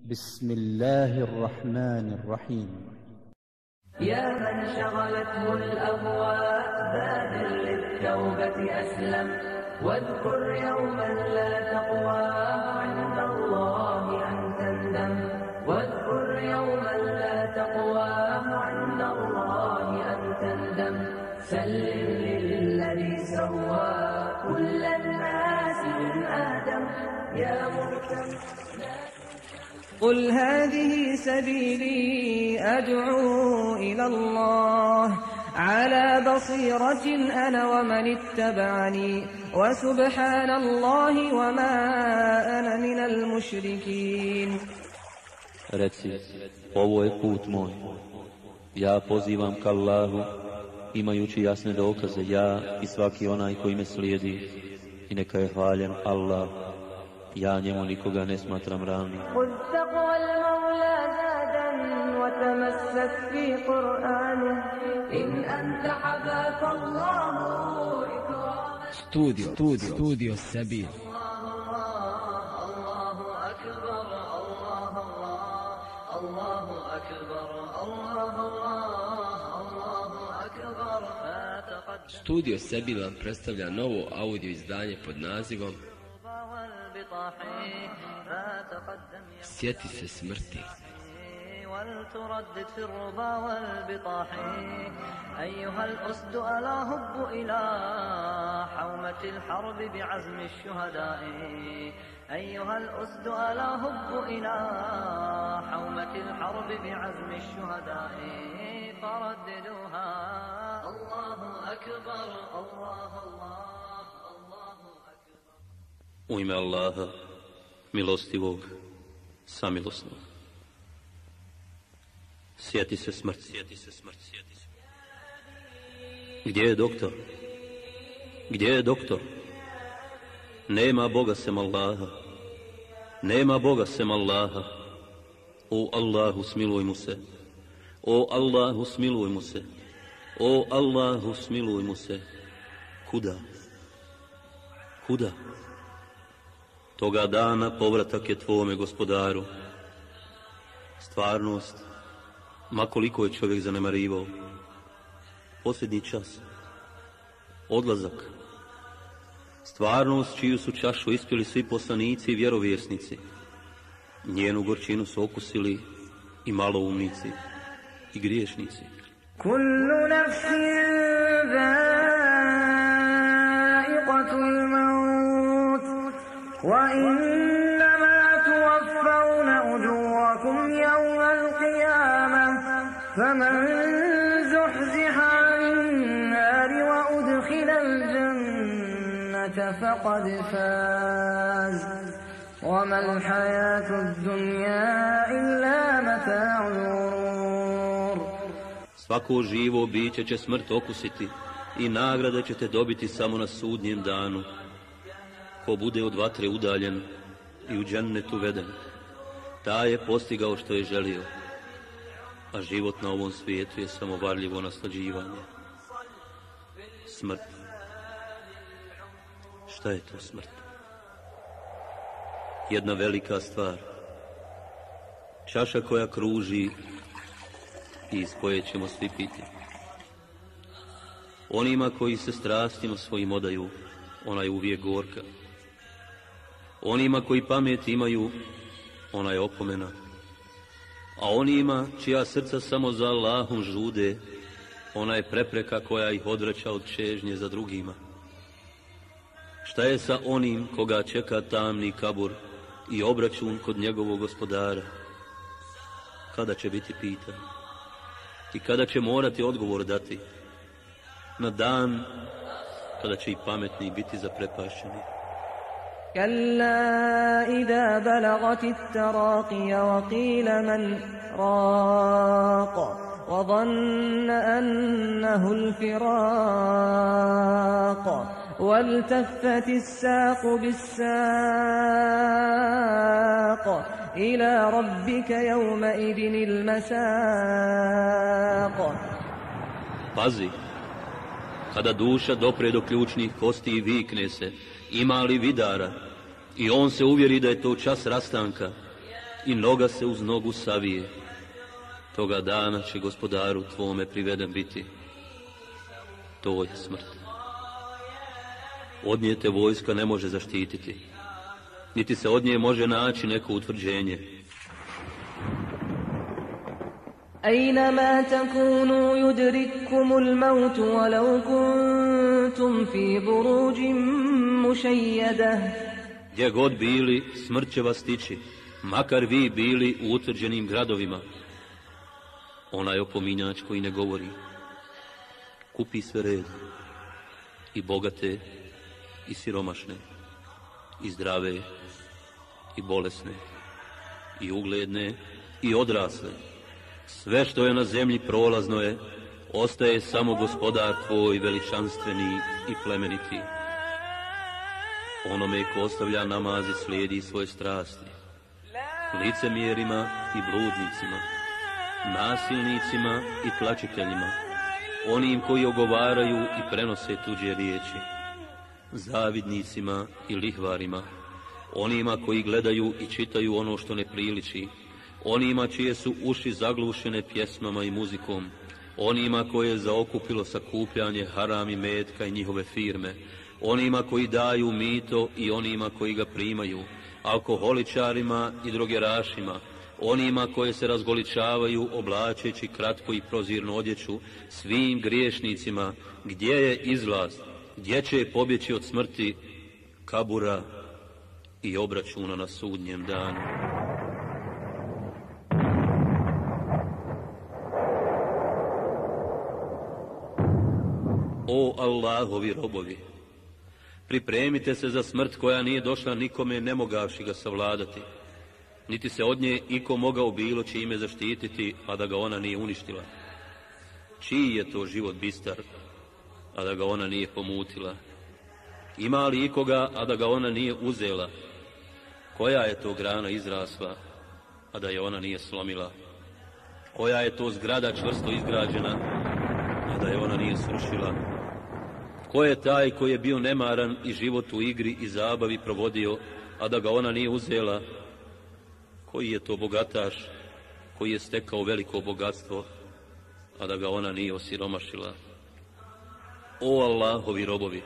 بسم الله الرحمن الرحيم. يا من شغلته الأهواء بادر للتوبة أسلم، واذكر يوما لا تقوى عند الله أن تندم، واذكر يوما لا تقوى عند الله أن تندم، سلم للذي سوى كل الناس من آدم يا مهتم. قل هذه سبيلي أدعو إلى الله على بصيرة أنا ومن اتبعني وسبحان الله وما أنا من المشركين. Reci, ovo je put moj, ja pozivam ka Allahu, imajući jasne dokaze, ja i svaki onaj koji me slijedi, i neka je hvaljen Allah, ja njemu nikoga ne smatram ravnim. Studio Sabir. Studio Sabir vam predstavlja novo audio izdanje pod nazivom Sjeti se smrti. ولتردد في الرضا والبطاح أيها الأسد ألا هب إلى حومة الحرب بعزم الشهداء أيها الأسد ألا هب إلى حومة الحرب بعزم الشهداء فرددوها الله أكبر الله الله الله أكبر. U ime Allaha, milostivog, samilosnog. Sjeti se smrti. Gdje je doktor? Gdje je doktor? Nema Boga sem Allaha. Nema Boga sem Allaha. O Allahu, smiluj mu se. O Allahu, smiluj mu se. O Allahu, smiluj mu se. Kuda? Kuda? Toga dana povratak je tvome gospodaru. Stvarnost, ma koliko je čovjek zanemarivao, posljednji čas, odlazak, stvarnost čiju su čašu ispili svi poslanici i vjerovjesnici, njenu gorčinu su okusili i maloumnici i griješnici. Kullu nafsin zaiqatul maut wa innama tuwaffawna ujurakum yawmal qiyamah faman zuhziha 'anil nari wa udkhila al-jannata faqad faz وما الحياة الدنيا إلا متاع الغرور. Svako živo biće će smrt okusiti i nagrade ćete dobiti samo na sudnjem danu. Ko bude od vatre udaljen i u džennet uveden, taj je postigao što je želio, a život na ovom svijetu je samo varljivo naslađivanje. Smrt. Šta je to smrt? Jedna velika stvar. Čaša koja kruži i iz koje ćemo svi piti. Onima koji se strastima svojim odaju, ona je uvijek gorka. Onima koji pamet imaju, ona je opomena. A onima čija srca samo za Allahom žude, ona je prepreka koja ih odvraća od čežnje za drugima. Šta je sa onim koga čeka tamni kabur i obračun kod njegovog gospodara? Kada će biti pitan? I kada će morati odgovor dati? Na dan kada će i pametni biti zaprepašćeni. كلا إذا بلغت التراقي وقيل من راق وظن أنه الفراق والتفت الساق بالساق إلى ربك يومئذ المساق. Pazi, kada duša dopre do ključnih kosti i vikne se, ima li vidara, i on se uvjeri da je to čas rastanka, i noga se uz nogu savije. Toga dana će gospodaru tvome priveden biti. To je smrt. Od nje te vojska ne može zaštititi, niti se od nje može naći neko utvrđenje. أينما تكونوا يدرككم الموت ولو كنتم في بروج مشيدة. Gdje god bili, smrt će vas stići, makar vi bili u utvrđenim gradovima. Onaj opominjač koji ne govori, kupi sve red, i bogate, i siromašne, i zdrave, i bolesne, i ugledne, i odrasle. Sve što je na zemlji prolazno je, ostaje samo gospodar tvoj veličanstveni i plemeniti. Onome ko ostavlja namaz i slijedi svoje strasti, licemjerima i bludnicima, nasilnicima i tlačiteljima, onim koji ogovaraju i prenose tuđe riječi, zavidnicima i lihvarima, onima koji gledaju i čitaju ono što ne priliči, onima čije su uši zaglušene pjesmama i muzikom, onima koje je zaokupilo sakupljanje haram i metka i njihove firme, onima koji daju mito i onima koji ga primaju, alkoholičarima i drogerašima, onima koje se razgoličavaju oblačeći kratko i prozirnu odjeću, svim griješnicima, gdje je izlaz, gdje će pobjeći od smrti, kabura i obračuna na sudnjem danu. O Allahovi robovi, pripremite se za smrt koja nije došla nikome ne mogavši ga savladati, niti se od nje iko mogao bilo čime zaštititi, a da ga ona nije uništila. Čiji je to život bistar, a da ga ona nije pomutila? Ima li ikoga, a da ga ona nije uzela? Koja je to grana izrasla, a da je ona nije slomila? Koja je to zgrada čvrsto izgrađena, a da je ona nije srušila? Ko je taj koji je bio nemaran i život u igri i zabavi provodio, a da ga ona nije uzela? Koji je to bogataš koji je stekao veliko bogatstvo, a da ga ona nije osiromašila? O Allahovi robovi,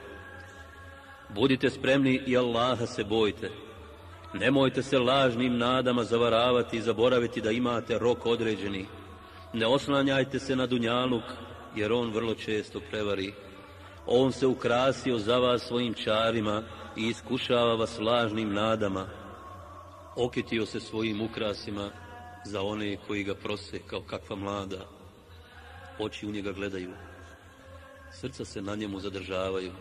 budite spremni i Allaha se bojte. Nemojte se lažnim nadama zavaravati i zaboraviti da imate rok određeni. Ne oslanjajte se na dunjaluk, jer on vrlo često prevari. On se ukrasio za vas svojim čarima i iskušava vas lažnim nadama. Okitio se svojim ukrasima za one koji ga prose kao kakva mlada. Oči u njega gledaju, srca se na njemu zadržavaju,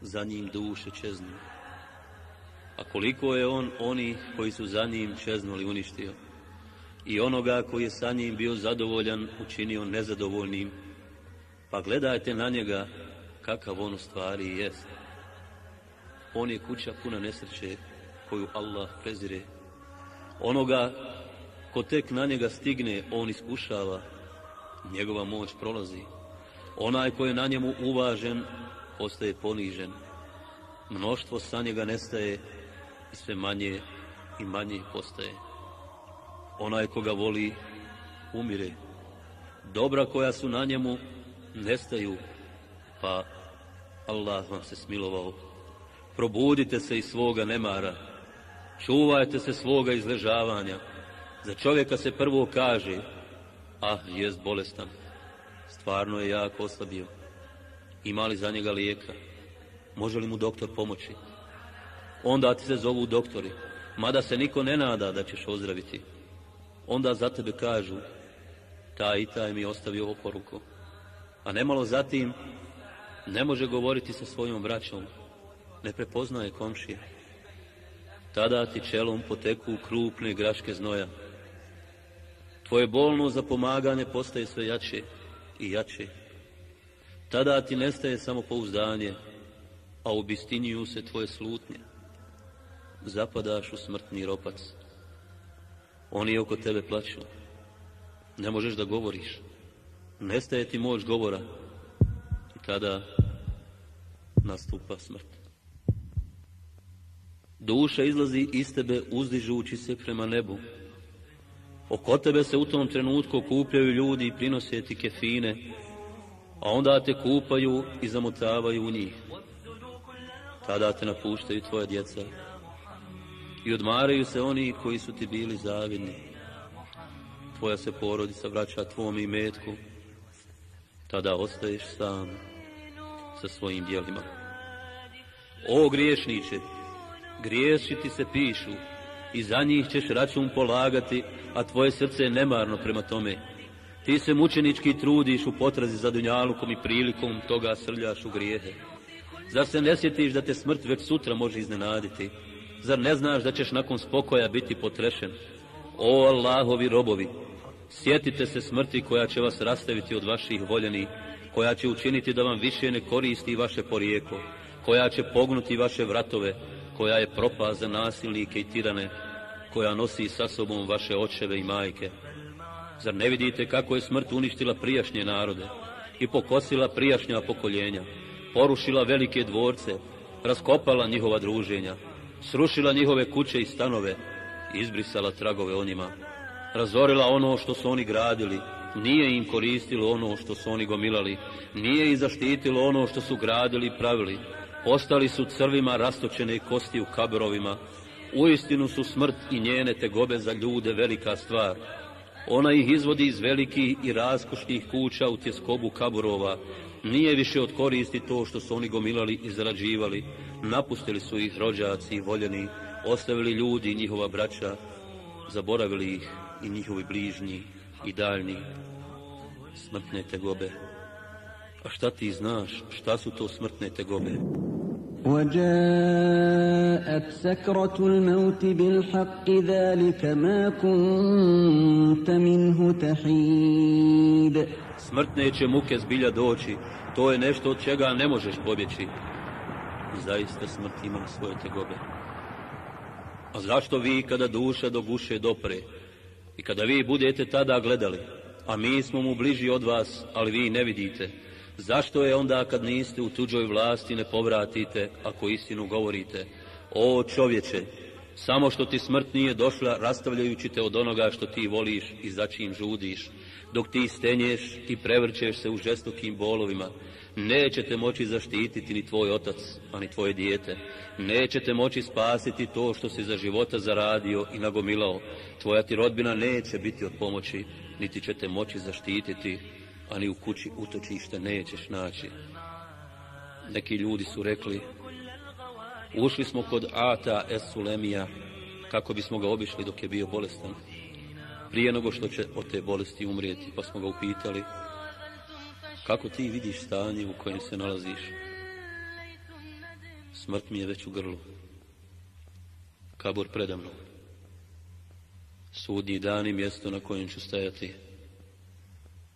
za njim duše čeznu. A koliko je on onih koji su za njim čeznuli uništio, i onoga koji je sa njim bio zadovoljan učinio nezadovoljnim, pa gledajte na njega kakav on u stvari jest. On je kuća puna nesreće koju Allah prezire. Onoga ko tek na njega stigne, on iskušava, njegova moć prolazi. Onaj ko je na njemu uvažen, postaje ponižen. Mnoštvo sa njega nestaje i sve manje i manje postaje. Onaj ko ga voli, umire. Dobra koja su na njemu nestaju, pa Allah vam se smilovao. Probudite se iz svoga nemara, čuvajte se svoga izležavanja. Za čovjeka se prvo kaže, jest bolestan, stvarno je jako oslabio. Ima li za njega lijeka? Može li mu doktor pomoći? Onda ti se zovu doktori, mada se niko ne nada da ćeš ozdraviti. Onda za tebe kažu, taj i taj mi je ostavio oporuku. A nemalo zatim, ne može govoriti sa svojom braćom, ne prepoznaje komšije. Tada ti čelom poteku krupne graške znoja. Tvoje bolno zapomaganje postaje sve jače i jače. Tada ti nestaje samopouzdanje, a obistinjuju se tvoje slutnje. Zapadaš u smrtni ropac. Oni oko tebe plaću. Ne možeš da govoriš. Nestaje ti moć govora. I tada nastupa smrt. Duša izlazi iz tebe uzdižući se prema nebu. Oko tebe se u tom trenutku okupljaju ljudi i prinose ti kefine, a onda te kupaju i zamotavaju u njih. Tada te napuštaju tvoja djeca i odmaraju se oni koji su ti bili zavidni. Tvoja se porodica vraća tvom imetku, tada ostaješ sam sa svojim djelima. O griješniče, grijesi ti se pišu i za njih ćeš račun polagati, a tvoje srce je nemarno prema tome. Ti se mučenički trudiš u potrazi za dunjalukom i prilikom toga srljaš u grijehe. Zar se ne sjetiš da te smrt već sutra može iznenaditi? Zar ne znaš da ćeš nakon spokoja biti potrešen? O Allahovi robovi, sjetite se smrti koja će vas rastaviti od vaših voljenih, koja će učiniti da vam više ne koristi vaše porijeklo, koja će pognuti vaše vratove, koja je propast za nasilnike i tirane, koja nosi sa sobom vaše očeve i majke. Zar ne vidite kako je smrt uništila prijašnje narode i pokosila prijašnja pokoljenja, porušila velike dvorce, raskopala njihova druženja, srušila njihove kuće i stanove, izbrisala tragove o njima, razorila ono što su oni gradili, nije im koristilo ono što su oni gomilali, nije ih zaštitilo ono što su gradili i pravili, ostali su crvima rastočene kosti u kaburovima. Uistinu su smrt i njene tegobe za ljude velika stvar. Ona ih izvodi iz velikih i raskošnih kuća u tjeskobu kaburova. Nije više od koristi to što su oni gomilali i zarađivali. Napustili su ih rođaci i voljeni, ostavili ljudi i njihova braća, zaboravili ih i njihovi bližnji i daljni. Smrtne tegobe. A šta ti znaš, šta su to smrtne tegobe? وَجَاءَتْ سَكْرَةُ الْمَوْتِ بِالْحَقِّ ذَلِكَ مَا كُنْتَ مِنْهُ تَحِيدُ. Smrtne će muke zbilja doći, to je nešto od čega ne možeš pobjeći. Zaista smrt ima svoje tegobe. A zašto vi kada duša do guše dopre i kada vi budete tada gledali, a mi smo mu bliži od vas, ali vi ne vidite, zašto je onda kad niste u tuđoj vlasti ne povratite ako istinu govorite? O čovječe, samo što ti smrt nije došla rastavljajući te od onoga što ti voliš i za čim žudiš, dok ti stenješ i prevrćeš se u žestokim bolovima, neće te moći zaštititi ni tvoj otac, a ni tvoje dijete. Neće te moći spasiti to što si za života zaradio i nagomilao. Tvoja ti rodbina neće biti od pomoći, niti će te moći zaštititi, a ni u kući utočište nećeš naći. Neki ljudi su rekli, ušli smo kod Ata es Sulemija kako bismo ga obišli dok je bio bolestan, prije nego što će od te bolesti umrijeti, pa smo ga upitali, kako ti vidiš stanje u kojem se nalaziš? Smrt mi je već u grlu, kabur predamno, sudnji dan i mjesto na kojem ću stajati,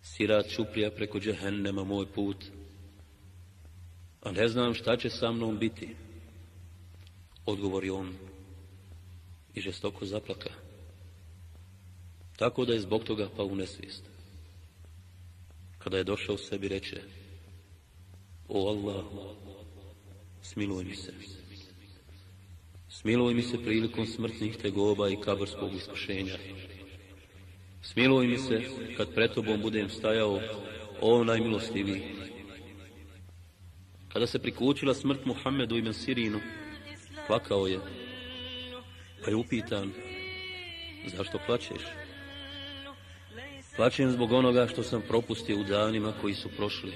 sirat čuprija preko džehennema moj put, a ne znam šta će sa mnom biti. Odgovori on i žestoko zaplaka, tako da je zbog toga pao u nesvijest. Kada je došao sebi reče, o Allah, smiluj mi se. Smiluj mi se prilikom smrtnih tegoba i kaburskog iskušenja. Smiluj mi se kad pred tobom budem stajao, o najmilostiviji. Kada se prikućila smrt Muhammedu ibn Sirinu, plakao je, pa je upitan, zašto plačeš? Plačem zbog onoga što sam propustio u danima koji su prošli,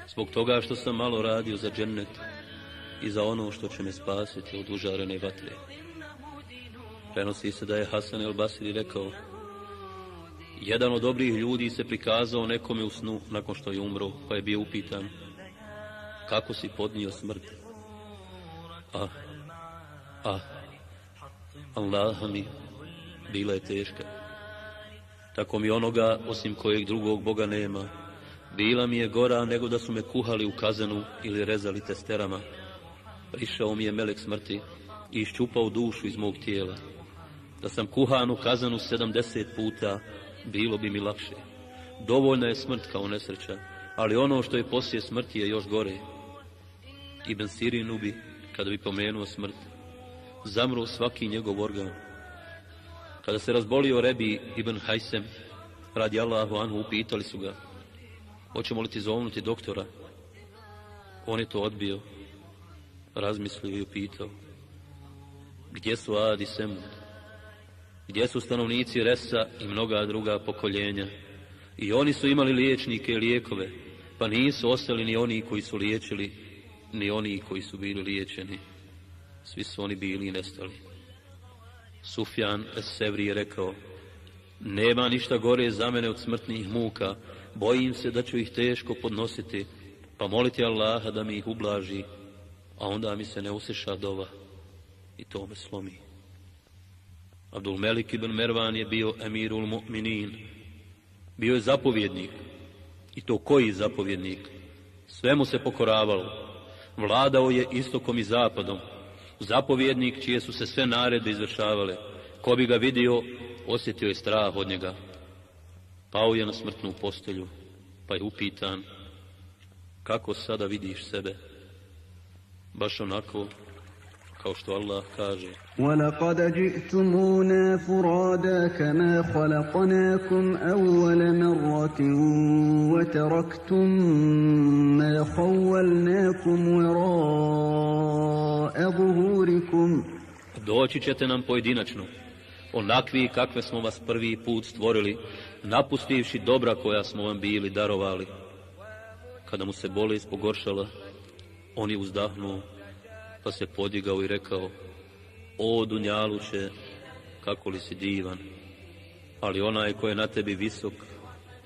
zbog toga što sam malo radio za džennet i za ono što će me spasiti od užarene vatre. Prenosi se da je Hasan el Basri rekao, jedan od dobrih ljudi se prikazao nekome u snu nakon što je umro, pa je bio upitan, kako si podnio smrt? Allah mi, bila je teška. Tako mi onoga, osim kojeg drugog Boga nema, bila mi je gora nego da su me kuhali u kazanu ili rezali testerama. Prišao mi je melek smrti i iščupao dušu iz mog tijela. Da sam kuhan u kazanu 70 puta, bilo bi mi lakše. Dovoljna je smrt kao nesreća, ali ono što je poslije smrti je još gore. Ibn Sirinu bi, kada bi pomenuo smrt, zamro svaki njegov organ. Kada se razbolio Rebi ibn Hajsem, radi Allahu anhu, upitali su ga, hoćemo li ti zovnuti doktora? On je to odbio, razmislio i upitao, gdje su Ad i Semud? Gdje su stanovnici Resa i mnoga druga pokoljenja? I oni su imali liječnike i lijekove, pa nisu ostali ni oni koji su liječili, ni oni koji su bili liječeni. Svi su oni bili i nestali. Sufjan es-Sevri je rekao, nema ništa gore za mene od smrtnih muka, bojim se da ću ih teško podnositi, pa moliti Allaha da mi ih ublaži, a onda mi se ne usliša dova i to me slomi. Abdul Melik ibn Mervan je bio emirul mu'minin, bio je zapovjednik, i to koji zapovjednik? Sve mu se pokoravalo, vladao je istokom i zapadom, zapovjednik čije su se sve naredbe izvršavale, ko bi ga vidio, osjetio je strah od njega. Pao je na smrtnu postelju, pa je upitan, kako sada vidiš sebe? Baš onako kao što Allah kaže, وَلَقَدْ جِئْتُمُونَا فُرَادَا كَمَا خَلَقْنَاكُمْ أَوَّلَ مَرَّةٍ وَتَرَكْتُم مَّا خَوَّلْنَاكُمْ وَرَاءَ ظُهُورِكُمْ. doći ćete nam pojedinačno, onakvi kakve smo vas prvi put stvorili, napustivši dobra koja smo vam bili darovali. Kada mu se bolest pogoršala, on je uzdahnuo, pa se podigao i rekao, o dunjaluče, kako li si divan, ali onaj ko je na tebi visok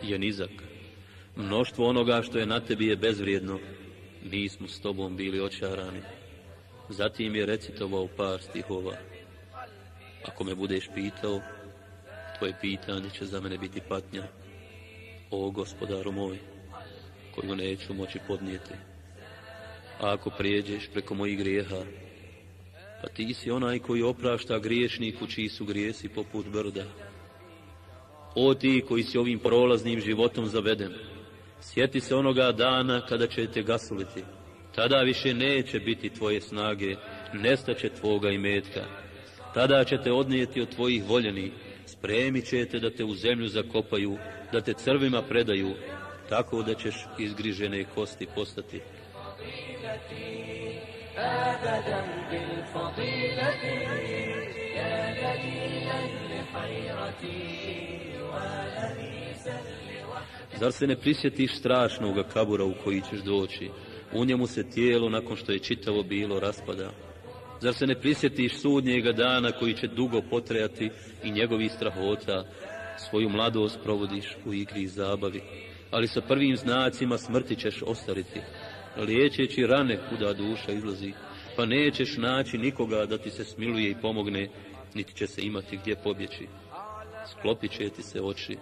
je nizak. Mnoštvo onoga što je na tebi je bezvrijedno, mi smo s tobom bili očarani. Zatim je recitovao par stihova. Ako me budeš pitao, tvoje pitanje će za mene biti patnja, o gospodaru moj, koju neću moći podnijeti. A ako prijeđeš preko mojih grijeha, pa ti si onaj koji oprašta griješniku čiji su grijesi poput brda. O ti koji si ovim prolaznim životom zaveden, sjeti se onoga dana kada će te gasuliti. Tada više neće biti tvoje snage, nestaće tvoga imetka. Tada će te odnijeti od tvojih voljenih, spremit će te da te u zemlju zakopaju, da te crvima predaju, tako da ćeš izgrižene kosti postati. Zar se ne prisjetiš strašnoga kabura u koji ćeš doći? U njemu se tijelo, nakon što je čitavo bilo, raspada. Zar se ne prisjetiš sudnjega dana koji će dugo potrajati i njegovih strahota? Svoju mladost provodiš u igri i zabavi, ali sa prvim znacima smrti ćeš ostariti, liječeći rane kuda duša izlazi, pa nećeš naći nikoga da ti se smiluje i pomogne, niti će se imati gdje pobjeći. Sklopit će ti se oči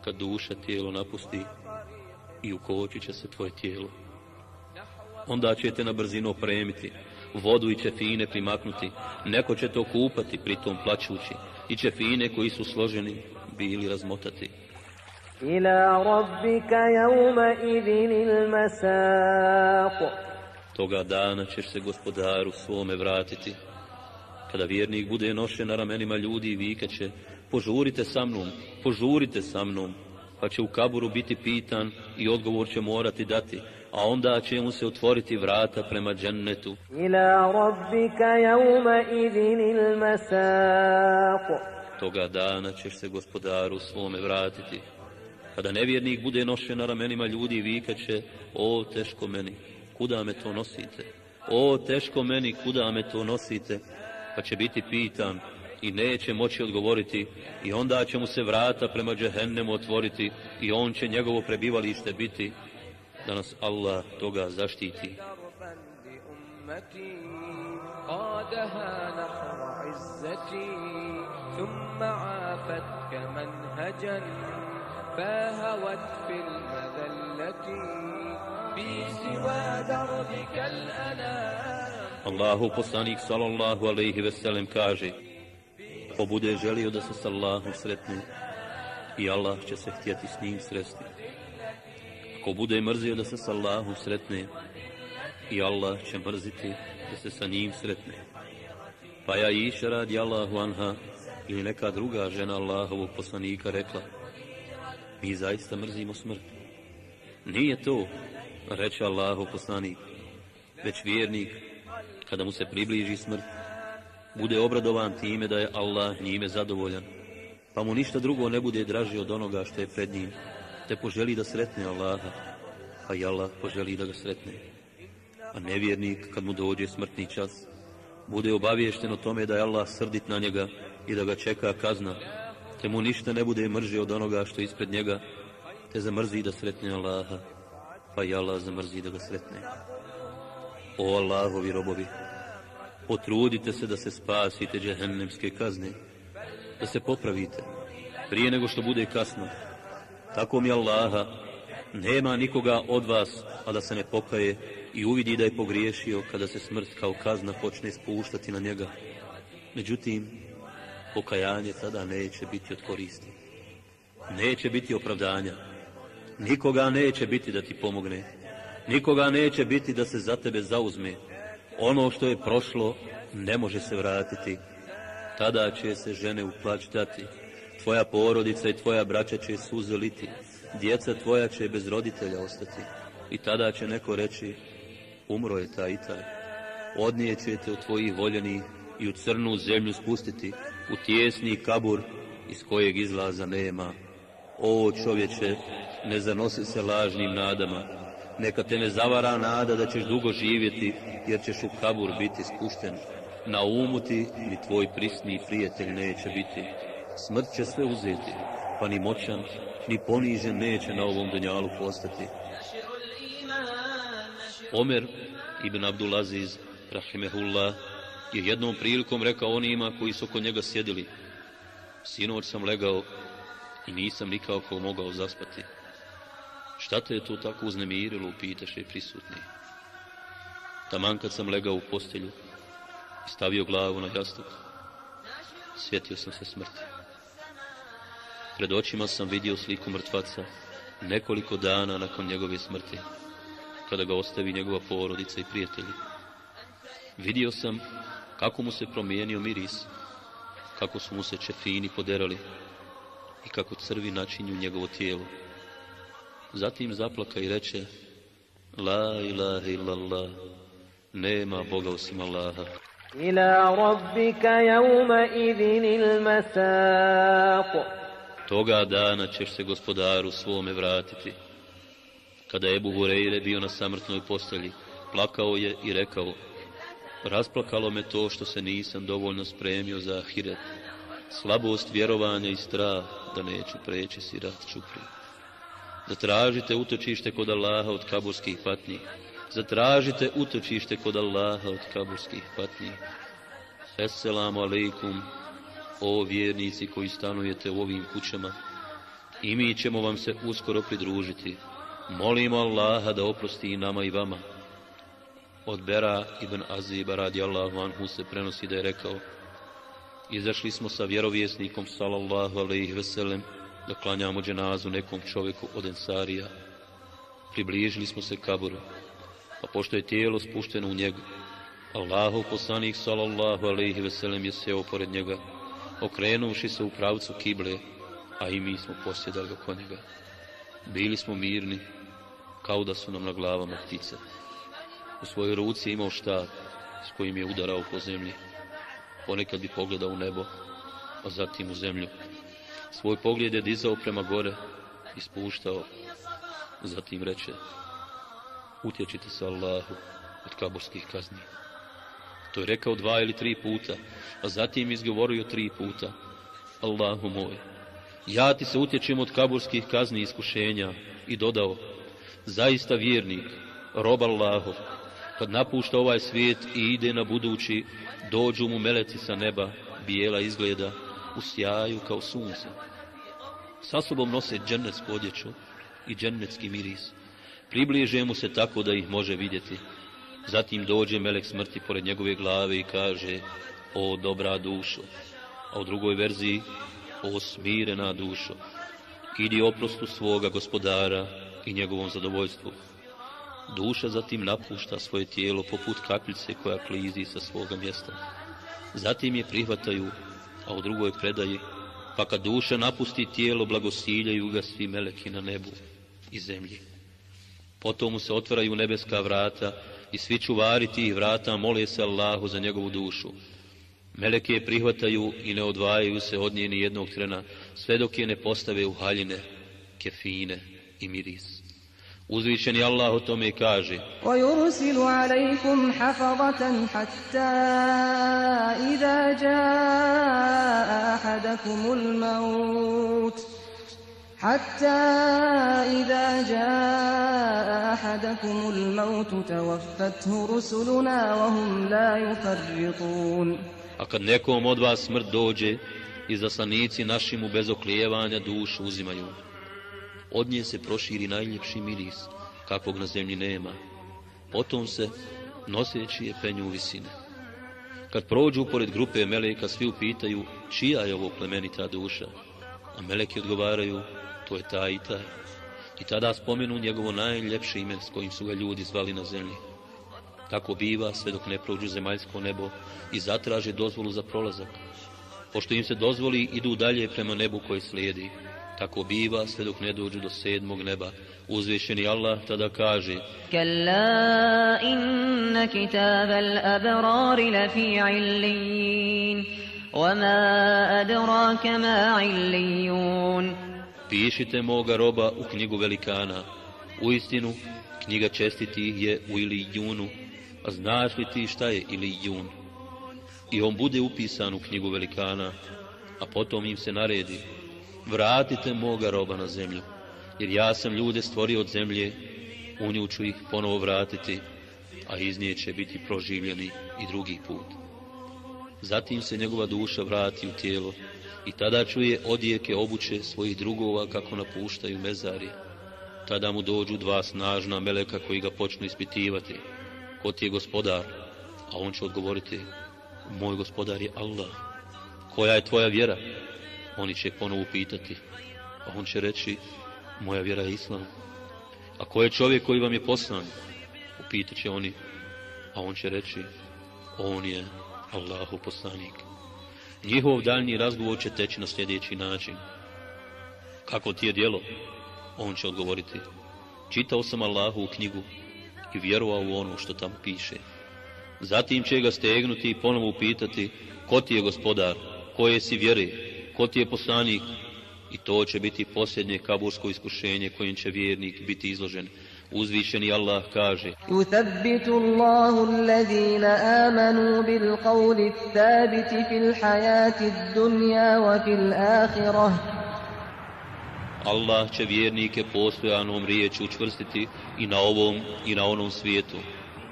kad duša tijelo napusti i ukočit će se tvoje tijelo. Onda će te na brzinu opremiti, vodu i ćefine primaknuti, neko će te okupati, pritom plaćući, i ćefine koji su složeni bili razmotati. إلى ربك يومئذ المساق. Toga dana ćeš se gospodaru svome vratiti. Kada vjernik bude nošen na ramenima ljudi i vikaće, požurite sa mnom, pa će u kaburu biti pitan i odgovor će morati dati, a onda će mu se otvoriti vrata prema džennetu. إلى ربك يومئذ المساق. Toga dana ćeš se gospodaru svome vratiti. Kada nevjernik bude nošen na ramenima ljudi i vikaće, o teško meni, kuda me to nosite? O teško meni, kuda me to nosite? Pa će biti pitan i neće moći odgovoriti, i onda će mu se vrata prema džehennemu otvoriti i on će njegovo prebivalište biti. Da nas Allah toga zaštiti. قادها نحو عزتي ثم عافتك منهجا فهوت في المذلة في سوى دربك الأنام. Allahu poslanik sallallahu alejhi ve sellem kaže, ko bude želio da se s Allahom sretne, i Allah će se htjeti s njim sresti. Ko bude mrzio da se s Allahom sretne, i Allah će mrziti da se sa njim sretne. Pa ja Iša radijallahu anha ili neka druga žena Allahovog poslanika rekla: mi zaista mrzimo smrt. Nije to, reče Allahov poslanik, već vjernik, kada mu se približi smrt, bude obradovan time da je Allah njime zadovoljan, pa mu ništa drugo ne bude draže od onoga što je pred njim, te poželi da sretne Allaha, a i Allah poželi da ga sretne. A nevjernik, kad mu dođe smrtni čas, bude obaviješten o tome da je Allah srdit na njega i da ga čeka kazna, te mu ništa ne bude mrže od onoga što je ispred njega, te zamrzi da sretne Allaha, pa i Allah zamrzi da ga sretne. O Allahovi robovi, potrudite se da se spasite džehennemske kazne, da se popravite prije nego što bude kasno. Tako mi Allaha, nema nikoga od vas, a da se ne pokaje i uvidi da je pogriješio kada se smrt kao kazna počne spuštati na njega. Međutim, pokajanje tada neće biti od koristi. Neće biti opravdanja. Nikoga neće biti da ti pomogne. Nikoga neće biti da se za tebe zauzme. Ono što je prošlo ne može se vratiti. Tada će se žene u plać dati. Tvoja porodica i tvoja braća će suze liti. Djeca tvoja će bez roditelja ostati. I tada će neko reći: umro je taj i taj. Odnijećete od tvojih voljenih i u crnu zemlju spustiti, u tijesni kabur iz kojeg izlaza nema. O čovječe, ne zanosi se lažnim nadama. Neka te ne zavara nada da ćeš dugo živjeti, jer ćeš u kabur biti spušten. Na umu ti ni tvoj prisni prijatelj neće biti. Smrt će sve uzeti, pa ni moćan, ni ponižen neće na ovom dunjalu postati. Omer ibn Abdulaziz, rahimehullah, je jednom prilikom rekao onima koji su oko njega sjedili: sinoć sam legao i nisam nikako mogao zaspati. Šta te je to tako uznemirilo, upitaše prisutni. Taman kad sam legao u postelju i stavio glavu na jastuk, sjetio sam se smrti. Pred očima sam vidio sliku mrtvaca nekoliko dana nakon njegove smrti, kada ga ostavi njegova porodica i prijatelji. Vidio sam kako mu se promijenio miris, kako su mu se čefini poderali i kako crvi načinju njegovo tijelo. Zatim zaplaka i reče: la ilaha illallah, nema Boga osim Allaha. Ila rabbika yawma idhinil masaq. Toga dana ćeš se gospodaru svome vratiti. Kada je Ebu Hureyre bio na samrtnoj postelji, plakao je i rekao: rasplakalo me to što se nisam dovoljno spremio za ahiret, slabost vjerovanja i strah da neću preći sirat čupri. Zatražite utočište kod Allaha od kaburskih patnji. Zatražite utočište kod Allaha od kaburskih patnji. Esselamu alaikum, o vjernici koji stanujete u ovim kućama, i mi ćemo vam se uskoro pridružiti. Molimo Allaha da oprosti i nama i vama. Od Bera ibn Aziba radijallahu anhu se prenosi da je rekao: izašli smo sa vjerovjesnikom sallallahu alejhi ve sellem da klanjamo dženazu nekom čovjeku od Ensarija. Približili smo se kaburu, pa pošto je tijelo spušteno u njega, Allahov poslanik sallallahu alejhi ve sellem je sjeo pored njega, okrenuvši se u pravcu kible, a i mi smo posjedali oko njega. Bili smo mirni, kao da su nam na glavama ptice. U svojoj ruci je imao štap s kojim je udarao po zemlji. Ponekad bi pogledao u nebo, a zatim u zemlju. Svoj pogled je dizao prema gore i spuštao. Zatim reče: utječite se Allahu od kaburskih kazni. To je rekao 2 ili 3 puta, a zatim izgovorio 3 puta: Allahu moj, ja ti se utječem od kaburskih kazni i iskušenja. I dodao: zaista vjernik, rob Allahov, kad napušta ovaj svijet i ide na budući, dođu mu meleci sa neba, bijela izgleda, u sjaju kao sunce. Sa sobom nose džennetsku odjeću i džennetski miris. Približe mu se tako da ih može vidjeti. Zatim dođe melek smrti pored njegove glave i kaže: o dobra dušo. A u drugoj verziji: o smirena dušo, idi oprostu svoga gospodara i njegovom zadovoljstvu. Duša zatim napušta svoje tijelo poput kapljice koja klizi sa svoga mjesta. Zatim je prihvataju, a u drugoj predaji, pa kad duša napusti tijelo, blagosiljaju ga svi meleki na nebu i zemlji. Potom mu se otvaraju nebeska vrata i svi čuvari tih vrata mole se Allahu za njegovu dušu. Meleke je prihvataju i ne odvajaju se od nje ni jednog trena, sve dok je ne postave u haljine, kefine i miris. Uzvišeni Allah o tome kaže: وَيُرْسِلُ عَلَيْكُمْ حَفَظَةً حَتَّى إِذَا جَاءَ أَحَدَكُمُ الْمَوْتُ تَوَفَّتْهُ رُسُلُنَا وَهُمْ لَا يُفَرِّطُونَ. A kad nekom od vas smrt dođe, izaslanici naši mu bez oklijevanja dušu uzimaju. Od nje se proširi najljepši miris, kakvog na zemlji nema. Potom se, noseći je, penju u visine. Kad prođu pored grupe meleka, svi upitaju čija je ovo plemenita duša, a meleki odgovaraju to je taj i taj. I tada spomenu njegovo najljepše ime s kojim su ga ljudi zvali na zemlji. Tako biva sve dok ne prođu zemaljsko nebo i zatraže dozvolu za prolazak. Pošto im se dozvoli, idu dalje prema nebu koje slijedi. Tako biva sve dok ne dođu do 7. neba. Uzvišeni Allah tada kaže: Kalla inna kitabal abrari lafi illijin, wama adraka ma illijun. Pišite moga roba u knjigu velikana. Uistinu, knjiga čestitih je u Ilijunu, a znaš li ti šta je Ilijun? I on bude upisan u knjigu velikana, a potom im se naredi: vratite moga roba na zemlju, jer ja sam ljude stvorio od zemlje, u nju ću ih ponovo vratiti, a iz nje će biti proživljeni i drugi put. Zatim se njegova duša vrati u tijelo i tada čuje odjeke obuće svojih drugova kako napuštaju mezarje. Tada mu dođu 2 snažna meleka koji ga počnu ispitivati: ko ti je gospodar? A on će odgovoriti: moj gospodar je Allah. Koja je tvoja vjera? Oni će ponovo pitati, a on će reći: moja vjera je Islam. A ko je čovjek koji vam je poslan? Upitat će oni, a on će reći: on je Allahov poslanik. Njihov daljnji razgovor će teći na sljedeći način: kako ti je djelo? On će odgovoriti: čitao sam Allahovu knjigu i vjerovao u ono što tamo piše. Zatim će ga stegnuti i ponovo upitati: ko ti je gospodar? Koje si vjere? Ko ti je poslanik? I to će biti posljednje kabursko iskušenje kojim će vjernik biti izložen. Uzvišeni Allah kaže: يُثَبِّتُ اللَّهُ الَّذِينَ آمَنُوا بِالْقَوْلِ الثَّابِتِ فِي الْحَيَاةِ الدُّنْيَا وَفِي الْآخِرَةِ. Allah će vjernike postojanom riječu učvrstiti i na ovom i na onom svijetu.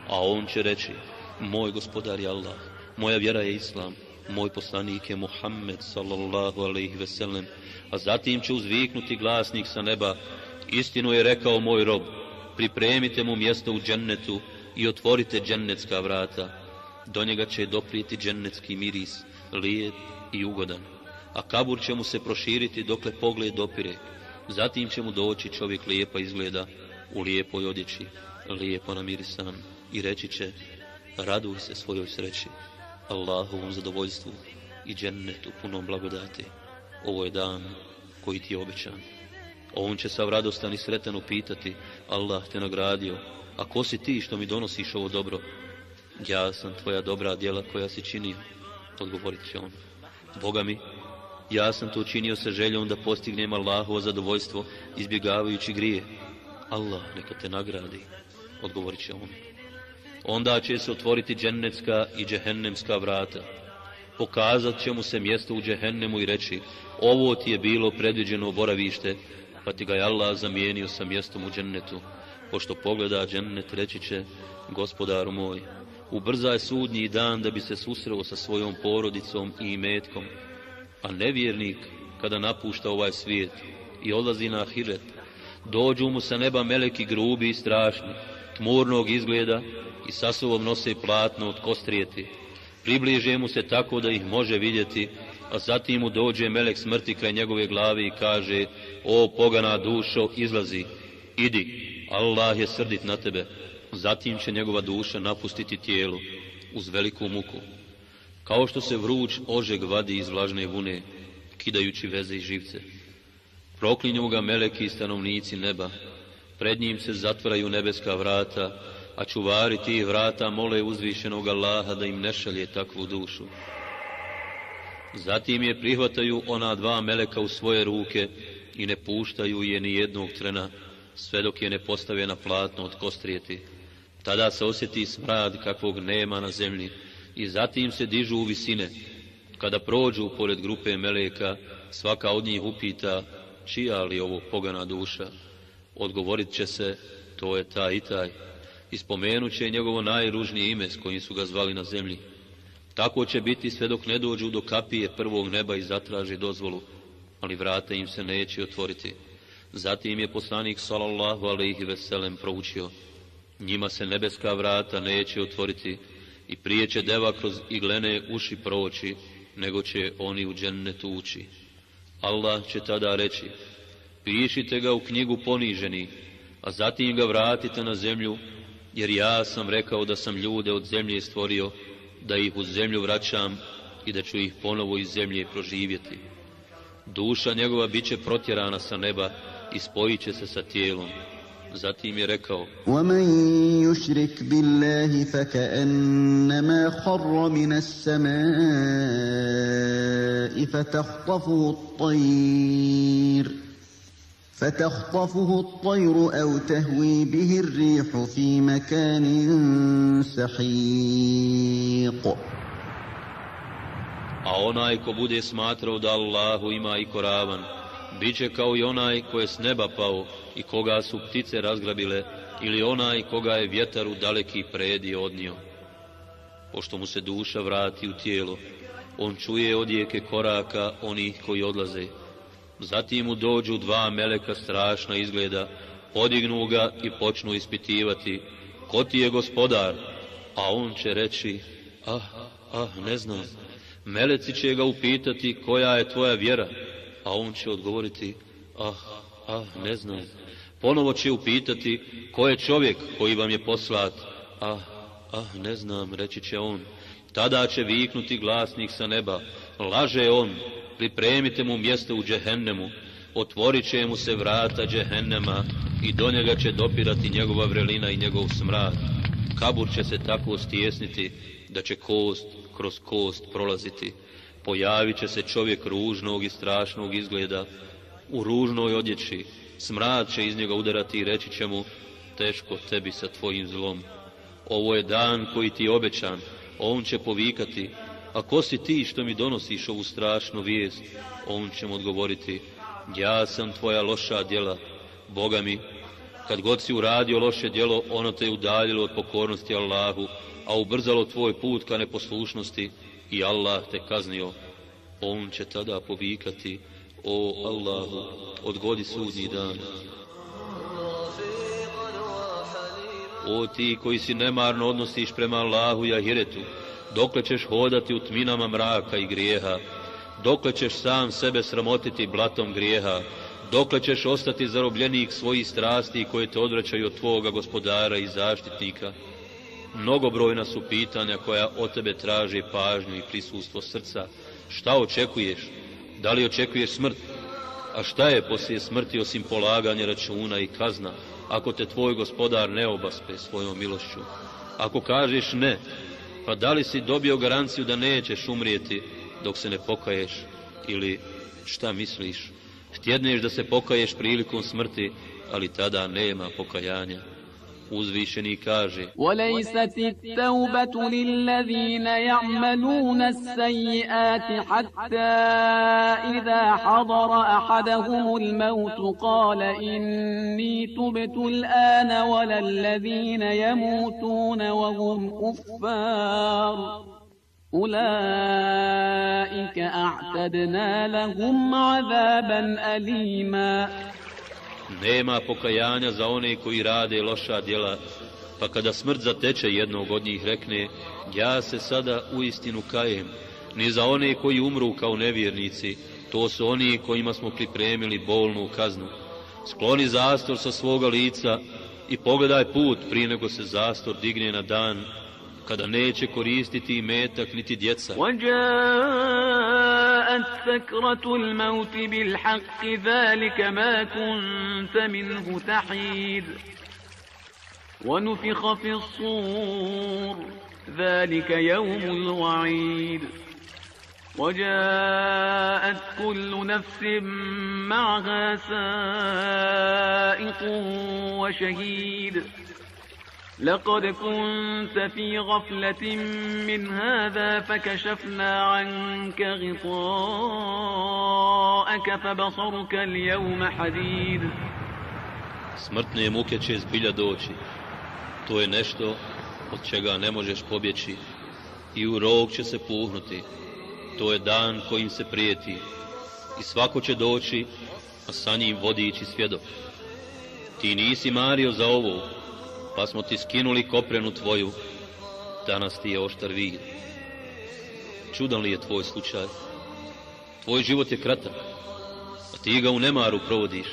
A on će reći: moj gospodar je Allah, moja vjera je Islam, moj poslanik je Muhammed sallallahu alejhi ve sellem. A zatim će uzviknuti glasnik sa neba: istinu je rekao moj rob, pripremite mu mjesto u džennetu i otvorite džennetska vrata. Do njega će doprijeti džennetski miris, lijep i ugodan. A kabur će mu se proširiti dokle pogled dopire. Zatim će mu doći čovjek lijepa izgleda, u lijepoj odjeći, lijepo namirisan, i reći će: raduj se svojoj sreći, Allahovom zadovoljstvu i džennetu punom blagodati. Ovo je dan koji ti je obećan. On će sav radostan i sretan upitati: Allah te nagradio, a ko si ti što mi donosiš ovo dobro? Ja sam tvoja dobra djela koja si činio. Odgovorit će on: Boga mi, ja sam to činio sa željom da postignem Allahovo zadovoljstvo, izbjegavajući grije. Allah neka te nagradi. Odgovorit će on. Onda će se otvoriti džennetska i džehennemska vrata. Pokazat će mu se mjesto u džehennemu i reći: ovo ti je bilo predviđeno boravište, pa ti ga je Allah zamijenio sa mjestom u džennetu. Pošto pogleda džennet, reći će: gospodaru moj, ubrzaj sudnji dan da bi se susreo sa svojom porodicom i imetkom. A nevjernik, kada napušta ovaj svijet i odlazi na ahiret, dođu mu sa neba meleki grubi i strašni, tmurnog izgleda i sa sobom nose platno od kostrijeti. Približe mu se tako da ih može vidjeti, a zatim mu dođe melek smrti kraj njegove glave i kaže: o pogana dušo, izlazi, idi, Allah je srdit na tebe. Zatim će njegova duša napustiti tijelo uz veliku muku. kao što se vruć ožeg vadi iz vlažne vune, kidajući veze i živce. Proklinju ga meleki i stanovnici neba, pred njim se zatvaraju nebeska vrata, a čuvari tih vrata mole uzvišenog Allaha da im ne šalje takvu dušu. Zatim je prihvataju ona dva meleka u svoje ruke i ne puštaju je ni jednog trena, sve dok je ne postave na platno od kostrijeti. Tada se osjeti smrad kakvog nema na zemlji i zatim se dižu u visine. Kada prođu pored grupe meleka, svaka od njih upita čija li ovo pogana duša. Odgovorit će se, to je taj i taj. I spomenut će njegovo najružnije ime s kojim su ga zvali na zemlji. Tako će biti sve dok ne dođu do kapije prvog neba i zatraži dozvolu, ali vrata im se neće otvoriti. Zatim je poslanik sallallahu alejhi ve sellem proučio: njima se nebeska vrata neće otvoriti i prije će deva kroz iglene uši proći, nego će oni u džennetu ući. Allah će tada reći: pišite ga u knjigu poniženi, a zatim ga vratite na zemlju, jer ja sam rekao da sam ljude od zemlje stvorio, da ih u zemlju vraćam i da ću ih ponovo iz zemlje proživjeti. Duša njegova bit će protjerana sa neba i spojit će se sa tijelom. Zatim je rekao: وَمَنْ يُشْرِكْ بِاللَّهِ فَكَأَنَّمَا خَرَّ مِنَ السَّمَاءِ فتخطفه الطير أو تهوي به الريح في مكان سحيق. A onaj ko bude smatrao da Allahu ima i koravan, bit će kao i onaj ko je s neba pao i koga su ptice razgrabile, ili onaj koga je vjetar u daleki predije odnio. Pošto mu se duša vrati u tijelo, on čuje odjeke koraka onih koji odlaze. Zatim mu dođu dva meleka strašna izgleda, podignu ga i počnu ispitivati: ko ti je gospodar? A on će reći: ne znam. Meleci će ga upitati: koja je tvoja vjera? A on će odgovoriti: ne znam. Ponovo će upitati: ko je čovjek koji vam je poslat? Ne znam, reći će on. Tada će viknuti glasnik sa neba: laže on, pripremite mu mjesto u džehennemu, otvorit će mu se vrata džehennema i do njega će dopirati njegova vrelina i njegov smrad. Kabur će se tako stjesniti da će kost kroz kost prolaziti. Pojavit će se čovjek ružnog i strašnog izgleda, u ružnoj odjeći, smrad će iz njega udarati i reći će mu: teško tebi sa tvojim zlom. Ovo je dan koji ti je obećan. On će povikati: a ko si ti što mi donosiš ovu strašnu vijest? On će mu odgovoriti: ja sam tvoja loša djela. Boga mi, kad god si uradio loše djelo, ono te je udaljilo od pokornosti Allahu, a ubrzalo tvoj put ka neposlušnosti i Allah te kaznio. On će tada povikati: o Allahu, odgodi sudnji dan. O ti koji si nemarno odnosiš prema Allahu i ahiretu, dokle ćeš hodati u tminama mraka i grijeha, dokle ćeš sam sebe sramotiti blatom grijeha, dokle ćeš ostati zarobljenik svojih strasti koje te odvraćaju od tvoga gospodara i zaštitnika. Mnogobrojna su pitanja koja od tebe traže pažnju i prisustvo srca. Šta očekuješ? Da li očekuješ smrt? A šta je poslije smrti osim polaganja računa i kazna, ako te tvoj gospodar ne obaspe svojom milošću? Ako kažeš ne, pa da li si dobio garanciju da nećeš umrijeti dok se ne pokaješ? Ili šta misliš? Htjedneš da se pokaješ prilikom smrti, ali tada nema pokajanja. Uzvišeni kaže: وَلَيْسَتِ التَّوْبَةُ لِلَّذِينَ يَعْمَلُونَ السَّيِّئَاتِ حَتَّى إِذَا حَضَرَ أَحَدَهُمُ الْمَوْتُ قَالَ إِنِّي تُبْتُ الْآنَ وَلَا الَّذِينَ يَمُوتُونَ وَهُمْ كُفَّارٌ أُولَئِكَ أَعْتَدْنَا لَهُمْ عَذَابًا أَلِيمًا. Nema pokajanja za one koji rade loša djela, pa kada smrt zateče jednog od njih rekne: ja se sada uistinu kajem. Ni za one koji umru kao nevjernici, to su oni kojima smo pripremili bolnu kaznu. Skloni zastor sa svoga lica i pogledaj put prije nego se zastor digne na dan, kada neće koristiti imetak niti djeca. وَجَاءَتْ سَكْرَةُ الْمَوْتِ بِالْحَقِّ ذَلِكَ مَا كُنْتَ مِنْهُ تَحِيدُ وَنُفِخَ فِي الصُّورِ ذَلِكَ يَوْمُ الْوَعِيدِ وَجَاءَتْ كُلُّ نَفْسٍ مَعَهَا سَائِقٌ وَشَهِيدٌ لقد كنت في غفلة من هذا فكشفنا عنك غطاءك فبصرك اليوم حديد. Smrtne muke će zbilja doći. To je nešto od čega ne možeš pobjeći i u rog će se puhnuti. To je dan kojim se prijeti i svako će doći, a sa njim vodič i svjedok. Ti nisi mario za ovo, pa smo ti skinuli koprenu tvoju, danas ti je oštar vid. Čudan li je tvoj slučaj? Tvoj život je kratak, a ti ga u nemaru provodiš.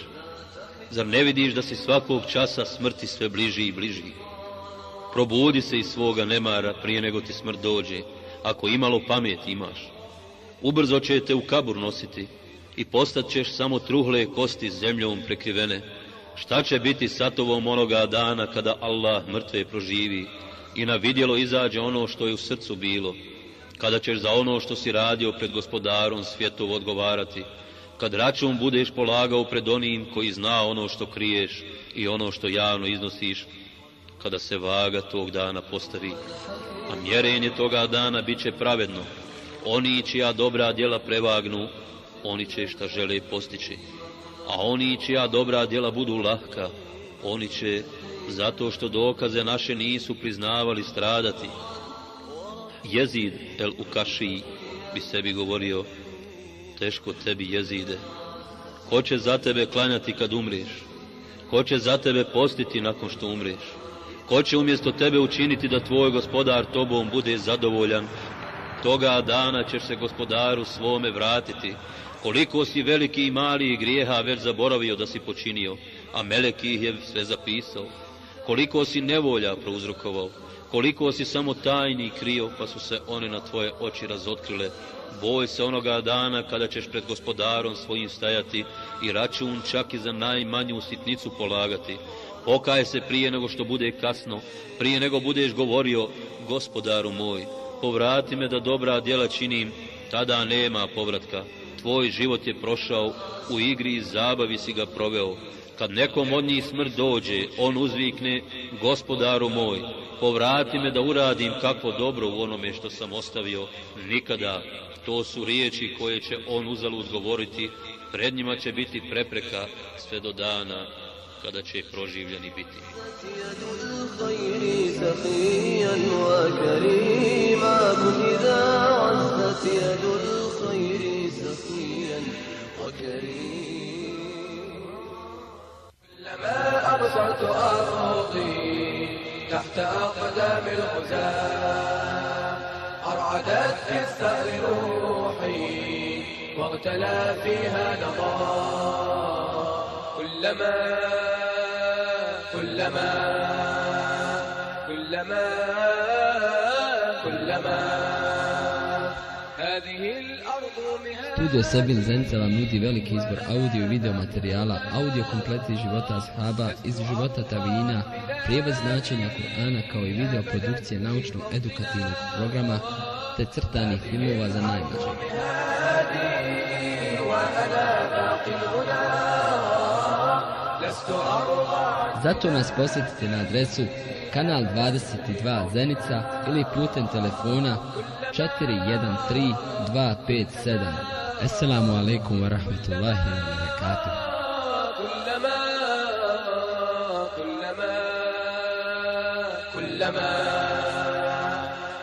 Zar ne vidiš da si svakog časa smrti sve bliži i bliži? Probudi se iz svoga nemara prije nego ti smrt dođe, ako imalo pameti imaš. Ubrzo će te u kabur nositi i postat ćeš samo truhle kosti zemljom prekrivene. Šta će biti sa tobom onoga dana kada Allah mrtve proživi i na vidjelo izađe ono što je u srcu bilo, kada ćeš za ono što si radio pred gospodarom svjetov odgovarati, kad račun budeš polagao pred onim koji zna ono što kriješ i ono što javno iznosiš, kada se vaga tog dana postavi, a mjerenje toga dana bit će pravedno. Oni čija dobra djela prevagnu, oni će šta žele postići. A oni čija dobra djela budu lahka, oni će, zato što dokaze naše nisu priznavali, stradati. Jezid el Ukaši bi sebi govorio, teško tebi Jezide. Ko će za tebe klanjati kad umriješ? Ko će za tebe postiti nakon što umriješ? Ko će umjesto tebe učiniti da tvoj gospodar tobom bude zadovoljan? Toga dana ćeš se gospodaru svome vratiti. Koliko si veliki i mali grijeha već zaboravio da si počinio, a melek ih je sve zapisao. Koliko si nevolja prouzrokovao, koliko si samo tajni krio, pa su se one na tvoje oči razotkrile. Boj se onoga dana kada ćeš pred gospodarom svojim stajati i račun čak i za najmanju sitnicu polagati. Pokaj se prije nego što bude kasno, prije nego budeš govorio, gospodaru moj, povrati me da dobra djela činim, tada nema povratka. Tvoj život je prošao, u igri i zabavi si ga proveo. Kad nekom od njih smrt dođe, on uzvikne, gospodaru moj, povrati me da uradim kakvo dobro u onome što sam ostavio. Nikada. To su riječi koje će on uzalud govoriti, pred njima će biti prepreka sve do dana kada će proživljeni biti. كلما أبصرت أرضي تحت أقدام الغزاة أرعدت في الثأر روحي واغتلى فيها نضاء كلما هذه الأرض مهاد. Studio Sebil Zenica vam nudi veliki izbor audio i video materijala, audio kompleti života ashaba, iz života tabina, prijevod značenja Kur'ana kao i video produkcije naučno-edukativnog programa te crtanih filmova za najmlađe. Zato nas posjetite na adresu kanal 22 Zenica ili putem telefona 413 257. Assalamu alaikum wa rahmatullahi wa barakatuh.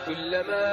كلما